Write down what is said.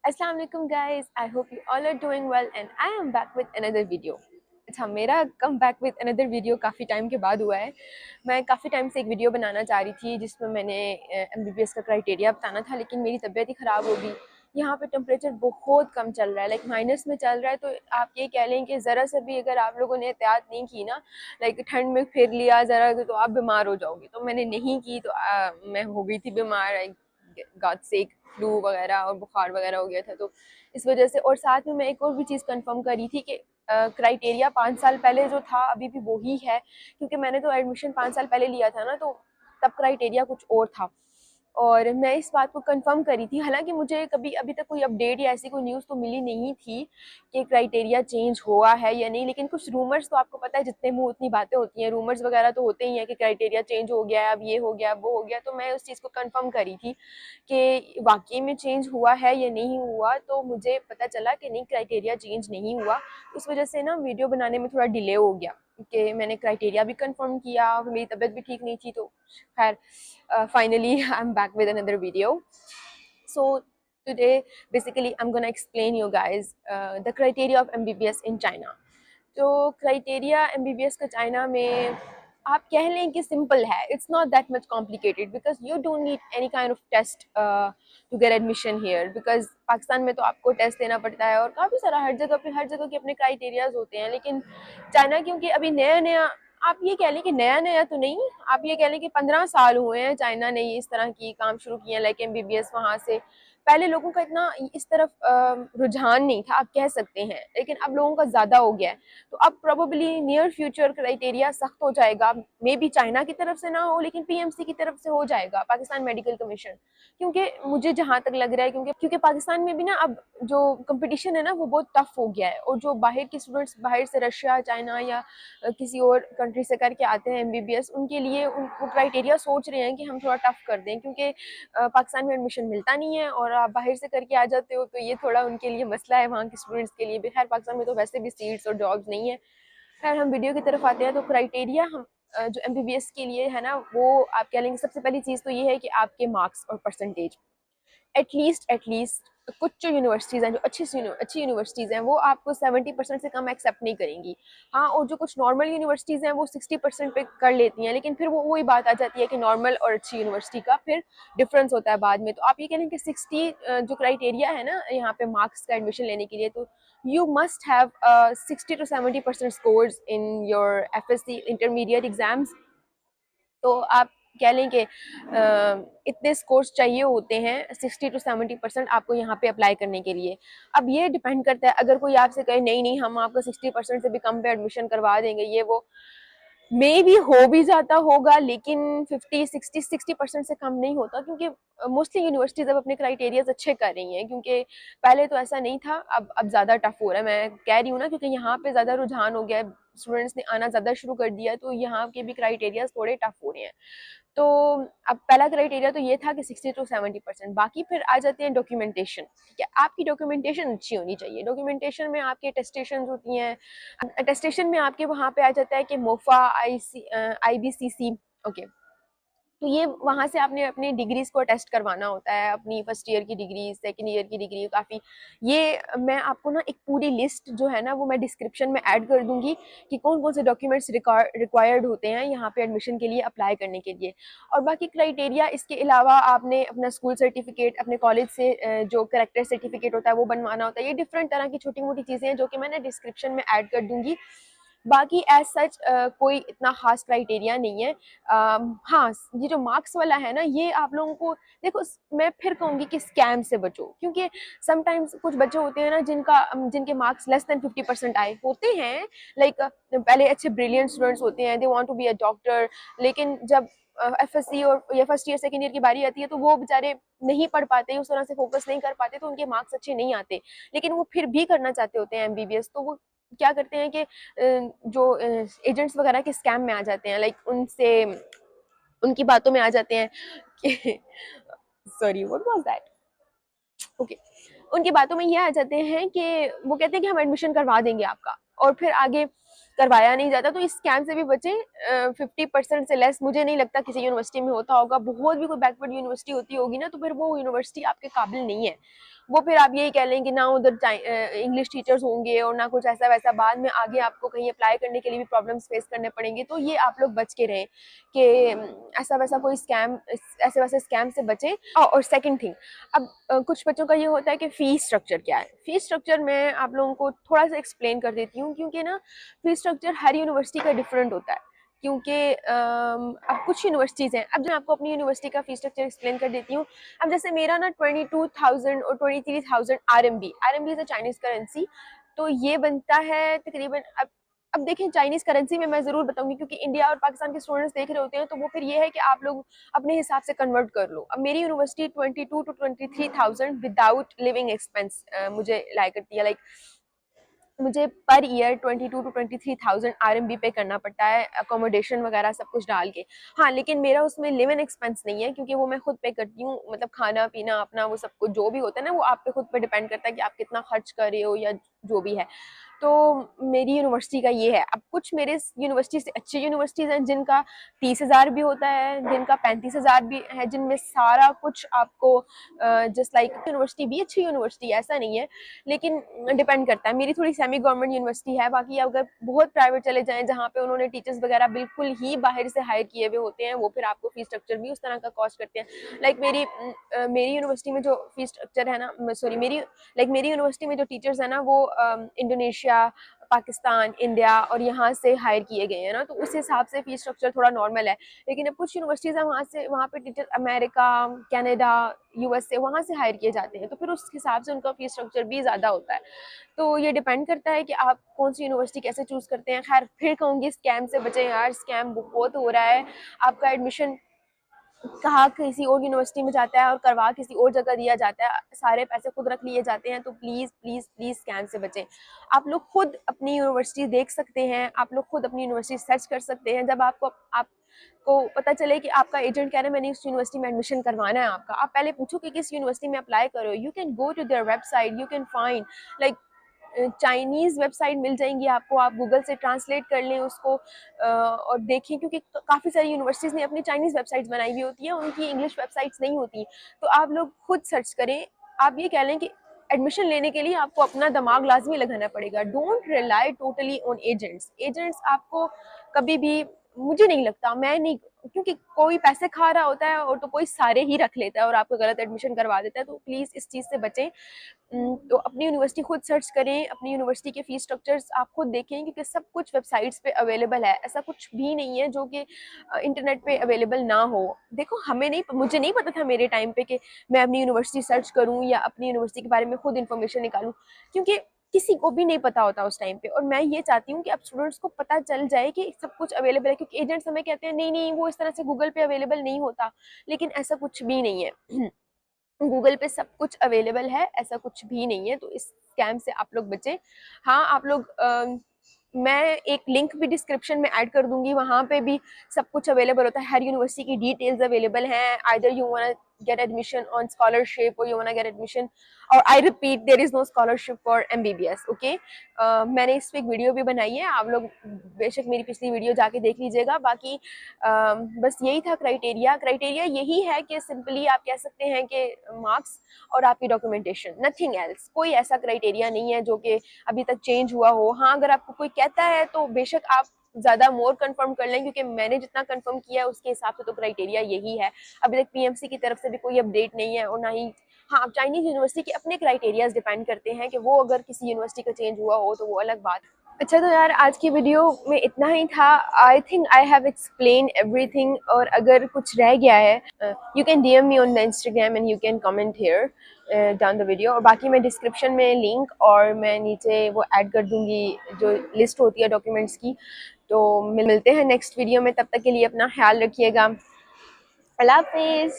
Assalamu alaikum guys, I hope you all are doing well and I am back with another video। अच्छा, मेरा come back with another video काफ़ी time के बाद हुआ है। मैं काफ़ी टाइम से एक वीडियो बनाना चाह रही थी जिसमें मैंने MBBS का क्राइटेरिया बताना था, लेकिन मेरी तबीयत ही ख़राब हो गई। यहाँ पे टेम्परेचर बहुत कम चल रहा है, लाइक माइनस में चल रहा है। तो आप ये कह लें कि ज़रा सा भी अगर आप लोगों ने एहतियात नहीं की ना, लाइक ठंड में फिर लिया ज़रा, तो आप बीमार हो जाओगे। तो मैंने नहीं की, तो मैं हो गई थी बीमार, गॉट सिक, फ्लू वगैरह और बुखार वगैरह हो गया था। तो इस वजह से, और साथ में मैं एक और भी चीज़ कंफर्म करी थी कि क्राइटेरिया 5 साल पहले जो था अभी भी वही है, क्योंकि मैंने तो एडमिशन 5 साल पहले लिया था ना, तो तब क्राइटेरिया कुछ और था। और मैं इस बात को कंफर्म करी थी, हालांकि मुझे कभी अभी तक कोई अपडेट या ऐसी कोई न्यूज़ तो मिली नहीं थी कि क्राइटेरिया चेंज हुआ है या नहीं। लेकिन कुछ रूमर्स, तो आपको पता है जितने मुंह उतनी बातें होती हैं, रूमर्स वगैरह तो होते ही हैं कि क्राइटेरिया चेंज हो गया है, अब ये हो गया, वो हो गया। तो मैं उस चीज़ को कंफर्म करी थी कि वाकई में चेंज हुआ है या नहीं हुआ। तो मुझे पता चला कि नहीं, क्राइटेरिया चेंज नहीं हुआ। उस वजह से ना वीडियो बनाने में थोड़ा डिले हो गया कि मैंने क्राइटेरिया भी कंफर्म किया, मेरी तबीयत भी ठीक नहीं थी। तो खैर, finally I'm back with another video। So today basically I'm gonna explain you guys the criteria of MBBS in China। तो क्राइटेरिया MBBS का चाइना में आप कह लें कि सिंपल है, it's not that much complicated, because you don't need any kind of test to get admission here. Because Pakistan में तो आपको टेस्ट देना पड़ता है, और काफ़ी सारा हर जगह के अपने क्राइटेरियाज होते हैं। लेकिन चाइना क्योंकि अभी नया नया, आप ये कह लें कि नया नया तो नहीं, आप ये कह लें कि 15 साल हुए हैं चाइना ने इस तरह की काम शुरू किए, लाइक MBBS। वहाँ से पहले लोगों का इतना इस तरफ रुझान नहीं था, आप कह सकते हैं, लेकिन अब लोगों का ज़्यादा हो गया है। तो अब प्रोबेबली नियर फ्यूचर क्राइटेरिया सख्त हो जाएगा, मे बी चाइना की तरफ से ना हो, लेकिन PMC की तरफ से हो जाएगा, पाकिस्तान मेडिकल कमीशन। क्योंकि मुझे जहाँ तक लग रहा है, क्योंकि पाकिस्तान में भी ना अब जो कंपटीशन है ना वो बहुत टफ हो गया है, और जो बाहर के स्टूडेंट्स बाहर से रशिया, चाइना या किसी और कंट्री से करके आते हैं MBBS, उनके लिए वो क्राइटेरिया सोच रहे हैं कि हम थोड़ा टफ कर दें, क्योंकि पाकिस्तान में एडमिशन मिलता नहीं है और आप बाहर से करके आ जाते हो, तो ये थोड़ा उनके लिए मसला है, वहाँ के स्टूडेंट्स के लिए भी। खैर, पाकिस्तान में तो वैसे भी सीट्स और जॉब्स नहीं है। खैर, हम वीडियो की तरफ आते हैं। तो क्राइटेरिया हम जो MBBS के लिए है ना, वो आप कह लेंगे सबसे पहली चीज़ तो ये है कि आपके मार्क्स और परसेंटेज एटलीस्ट कुछ जो यूनिवर्सिटीज़ हैं, जो अच्छी यूनिवर्सिटीज़ हैं, वो आपको 70% से कम एक्सेप्ट नहीं करेंगी। हाँ, और जो कुछ नॉर्मल यूनिवर्सिटीज़ हैं वो 60% पे कर लेती हैं, लेकिन फिर वो वही बात आ जाती है कि नॉर्मल और अच्छी यूनिवर्सिटी का फिर डिफरेंस होता है बाद में। तो आप ये कह लें कि 60 जो क्राइटेरिया है ना यहाँ पे मार्क्स का एडमिशन लेने के लिए, तो you must have 60 to 70% scores in your FSC intermediate exams. तो आप कह लें कि इतने स्कोर्स चाहिए होते हैं, 60 to 70% आपको यहाँ पे अप्लाई करने के लिए। अब ये डिपेंड करता है, अगर कोई आपसे कहे नहीं नहीं हम आपको 60% से भी कम पे एडमिशन करवा देंगे, ये वो मे भी हो भी जाता होगा, लेकिन 50 60 60% से कम नहीं होता, क्योंकि मोस्टली यूनिवर्सिटीज़ अब अपने क्राइटेरियाज अच्छे कर रही हैं। क्योंकि पहले तो ऐसा नहीं था, अब ज़्यादा टफ हो रहा है। मैं कह रही हूँ ना, क्योंकि यहाँ पे ज़्यादा रुझान हो गया है, स्टूडेंट्स ने आना ज़्यादा शुरू कर दिया है, तो यहाँ के भी क्राइटेरियाज थोड़े टफ हो रहे हैं। तो अब पहला क्राइटेरिया तो ये था कि 60 to 70%। बाकी फिर आ जाते हैं डॉक्यूमेंटेशन। ठीक है, आपकी डॉक्यूमेंटेशन अच्छी होनी चाहिए। डॉक्यूमेंटेशन में आपके अटेस्टेशन होती हैं, अटेस्टेशन में आपके वहाँ पे आ जाता है कि मोफा, IBCC। ओके, तो ये वहाँ से आपने अपनी डिग्रीज को अटेस्ट करवाना होता है, अपनी फर्स्ट ईयर की डिग्री, सेकंड ईयर की डिग्री, काफ़ी। ये मैं आपको ना एक पूरी लिस्ट जो है ना वो मैं डिस्क्रिप्शन में ऐड कर दूंगी कि कौन कौन से डॉक्यूमेंट्स रिक्वायर्ड होते हैं यहाँ पे एडमिशन के लिए अप्लाई करने के लिए। और बाकी क्राइटेरिया, इसके अलावा आपने अपना स्कूल सर्टिफिकेट, अपने कॉलेज से जो करेक्टर सर्टिफिकेट होता है वो बनवाना होता है। ये डिफरेंट तरह की छोटी मोटी चीज़ें हैं जो कि मैंने डिस्क्रिप्शन में ऐड कर दूंगी। बाकी एज सच कोई इतना खास क्राइटेरिया नहीं है। हाँ, ये जो मार्क्स वाला है ना, ये आप लोगों को देखो, मैं फिर कहूँगी कि स्कैम से बचो, क्योंकि समटाइम्स कुछ बच्चे होते हैं ना जिनके मार्क्स लेस देन 50% आए होते हैं। लाइक पहले अच्छे ब्रिलियंट स्टूडेंट्स होते हैं, they want to be a doctor, लेकिन जब FSC और या फर्स्ट ईयर सेकेंड ईयर की बारी आती है तो वो बेचारे नहीं पढ़ पाते, उस तरह से फोकस नहीं कर पाते, तो उनके मार्क्स अच्छे नहीं आते। लेकिन वो फिर भी करना चाहते होते हैं MBBS, तो वो क्या करते हैं कि जो एजेंट्स वगैरह के स्कैम में आ जाते हैं, लाइक उनसे उनकी बातों में आ जाते हैं कि sorry, what was that, okay, उनकी बातों में ये आ जाते हैं कि वो कहते हैं कि हम एडमिशन करवा देंगे आपका, और फिर आगे करवाया नहीं जाता। तो इस स्कैम से भी बचें। 50% से लेस मुझे नहीं लगता किसी यूनिवर्सिटी में होता होगा। बहुत भी कोई बैकवर्ड यूनिवर्सिटी होती होगी ना, तो फिर वो यूनिवर्सिटी आपके काबिल नहीं है। वो फिर आप यही कह लें कि ना उधर इंग्लिश टीचर्स होंगे और ना कुछ ऐसा वैसा, बाद में आगे आपको कहीं अप्लाई करने के लिए भी प्रॉब्लम्स फेस करने पड़ेंगे। तो ये आप लोग बच के रहें कि ऐसा वैसा कोई स्कैम, ऐसे वैसे स्कैम से बचें। और सेकंड थिंग, अब कुछ बच्चों का ये होता है कि फ़ीस स्ट्रक्चर क्या है। फ़ीस स्ट्रक्चर मैं आप लोगों को थोड़ा सा एक्सप्लेन कर देती हूँ, क्योंकि ना फ़ीस स्ट्रक्चर हर यूनिवर्सिटी का डिफरेंट होता है। क्योंकि अब कुछ यूनिवर्सिटीज़ हैं, अब मैं आपको अपनी यूनिवर्सिटी का फ़ीस स्ट्रक्चर एक्सप्लेन कर देती हूँ। अब जैसे मेरा ना 22,000 और 23,000 RMB, RMB is a Chinese currency, तो ये बनता है तकरीबन। अब देखें, चाइनीज़ करेंसी में मैं ज़रूर बताऊंगी, क्योंकि इंडिया और पाकिस्तान के स्टूडेंट्स देख रहे होते हैं, तो वो फिर ये है कि आप लोग अपने हिसाब से कन्वर्ट कर लो। अब मेरी university 22 to 23,000 without leaving expense मुझे लाया करती है। लाइक मुझे पर ईयर 22 to 23,000 आरएमबी पे करना पड़ता है, अकोमोडेशन वगैरह सब कुछ डाल के। हाँ, लेकिन मेरा उसमें लिव इन एक्सपेंस नहीं है, क्योंकि वो मैं खुद पे करती हूँ। मतलब खाना पीना अपना, वो सब कुछ जो भी होता है ना, वो आप पे खुद पे डिपेंड करता है कि आप कितना खर्च कर रहे हो या जो भी है। तो मेरी यूनिवर्सिटी का ये है। अब कुछ मेरे यूनिवर्सिटी से अच्छी यूनिवर्सिटीज़ हैं जिनका 30,000 भी होता है, जिनका 35,000 भी है, जिनमें सारा कुछ आपको जस्ट लाइक यूनिवर्सिटी भी अच्छी यूनिवर्सिटी है, ऐसा नहीं है, लेकिन डिपेंड करता है। मेरी थोड़ी सेमी गवर्नमेंट यूनिवर्सिटी है। बाकी अगर बहुत प्राइवेट चले जाएँ, जहाँ पे उन्होंने टीचर्स वगैरह बिल्कुल ही बाहर से हायर किए हुए होते हैं, वो फिर आपको फीस स्ट्रक्चर भी उस तरह का कॉस्ट करते हैं। लाइक मेरी यूनिवर्सिटी में जो फीस स्ट्रक्चर है ना, सॉरी मेरी यूनिवर्सिटी में जो टीचर्स है ना, वो इंडोनेशिया, पाकिस्तान, इंडिया और यहाँ से हायर किए गए हैं ना, तो उस हिसाब से फीस स्ट्रक्चर थोड़ा नॉर्मल है। लेकिन अब कुछ यूनिवर्सिटीज़ हैं, वहाँ पे टीचर अमेरिका, कनाडा, यूएसए वहाँ से हायर किए जाते हैं, तो फिर उस हिसाब से उनका फीस स्ट्रक्चर भी ज़्यादा होता है। तो ये डिपेंड करता है कि आप कौन सी यूनिवर्सिटी कैसे चूज़ करते हैं। खैर, फिर कहूँगी स्कैम से बचें यार, स्कैम बहुत हो रहा है। आपका एडमिशन कहाँ किसी और यूनिवर्सिटी में जाता है और करवा किसी और जगह दिया जाता है, सारे पैसे खुद रख लिए जाते हैं। तो प्लीज़ प्लीज़ प्लीज़ स्कैम से बचें। आप लोग खुद अपनी यूनिवर्सिटी देख सकते हैं, आप लोग खुद अपनी यूनिवर्सिटी सर्च कर सकते हैं। जब आपको पता चले कि आपका एजेंट कह रहा है मैंने इस यूनिवर्सिटी में एडमिशन करवाना है आपका, आप पहले पूछो कि किस यूनिवर्सिटी में अप्लाई करो। You can go to their website, you can find like Chinese website मिल जाएंगी आपको, आप गूगल से ट्रांसलेट कर लें उसको और देखें, क्योंकि काफ़ी सारी यूनिवर्सिटीज़ ने अपनी चाइनीज़ वेबसाइट्स बनाई हुई होती हैं, उनकी इंग्लिश वेबसाइट्स नहीं होती। तो आप लोग खुद सर्च करें। आप ये कह लें कि एडमिशन लेने के लिए आपको अपना दिमाग लाजमी लगाना पड़ेगा। Don't rely totally on agents. Agents आपको कभी भी, मुझे नहीं लगता, मैं नहीं, क्योंकि कोई पैसे खा रहा होता है और तो कोई सारे ही रख लेता है और आपको गलत एडमिशन करवा देता है। तो प्लीज़ इस चीज़ से बचें। तो अपनी यूनिवर्सिटी खुद सर्च करें, अपनी यूनिवर्सिटी के फ़ीस स्ट्रक्चर्स आप खुद देखें, क्योंकि सब कुछ वेबसाइट्स पे अवेलेबल है। ऐसा कुछ भी नहीं है जो कि इंटरनेट पे अवेलेबल ना हो। देखो, मुझे नहीं पता था मेरे टाइम पे कि मैं अपनी यूनिवर्सिटी सर्च करूँ या अपनी यूनिवर्सिटी के बारे में खुद इन्फॉर्मेशन निकालूँ, क्योंकि किसी को भी नहीं पता होता उस टाइम पे। और मैं ये चाहती हूँ कि अब स्टूडेंट्स को पता चल जाए कि सब कुछ अवेलेबल है, क्योंकि एजेंट्स हमें कहते हैं नहीं नहीं वो इस तरह से गूगल पे अवेलेबल नहीं होता, लेकिन ऐसा कुछ भी नहीं है। गूगल पे सब कुछ अवेलेबल है, ऐसा कुछ भी नहीं है। तो इस स्कैम से आप लोग बचें। हाँ, आप लोग मैं एक लिंक भी डिस्क्रिप्शन में ऐड कर दूंगी, वहाँ पे भी सब कुछ अवेलेबल होता है। हर यूनिवर्सिटी की डिटेल्स अवेलेबल हैं। Either you वांना get admission on scholarship or you wanna get admission, or I repeat, there is no scholarship for MBBS, okay? मैंने इस पे एक वीडियो भी बनाई है, आप लोग बेशक मेरी पिछली वीडियो जाके देख लीजिएगा। बाकी बस यही था क्राइटेरिया यही है कि सिंपली आप कह सकते हैं कि मार्क्स और आपकी डॉक्यूमेंटेशन, नथिंग एल्स। कोई ऐसा क्राइटेरिया नहीं है जो कि अभी तक चेंज हुआ हो। हाँ, अगर आपको कोई कहता है तो बेशक आप ज़्यादा मोर कंफर्म कर लें, क्योंकि मैंने जितना कंफर्म किया है उसके हिसाब से तो क्राइटेरिया यही है। अभी तक पीएमसी की तरफ से भी कोई अपडेट नहीं है और ना ही, हाँ, अब चाइनीज़ यूनिवर्सिटी के अपने क्राइटेरियाज डिपेंड करते हैं कि वो अगर किसी यूनिवर्सिटी का चेंज हुआ हो तो वो अलग बात। अच्छा, तो यार आज की वीडियो में इतना ही था। I think I have explain everything, और अगर कुछ रह गया है you can DM me on the Instagram and you can comment here down the video. और बाकी मैं डिस्क्रिप्शन में लिंक और मैं नीचे वो ऐड कर दूंगी जो लिस्ट होती है डॉक्यूमेंट्स की। तो मिलते हैं नेक्स्ट वीडियो में, तब तक के लिए अपना ख्याल रखिएगा। अल्लाह हाफिज़।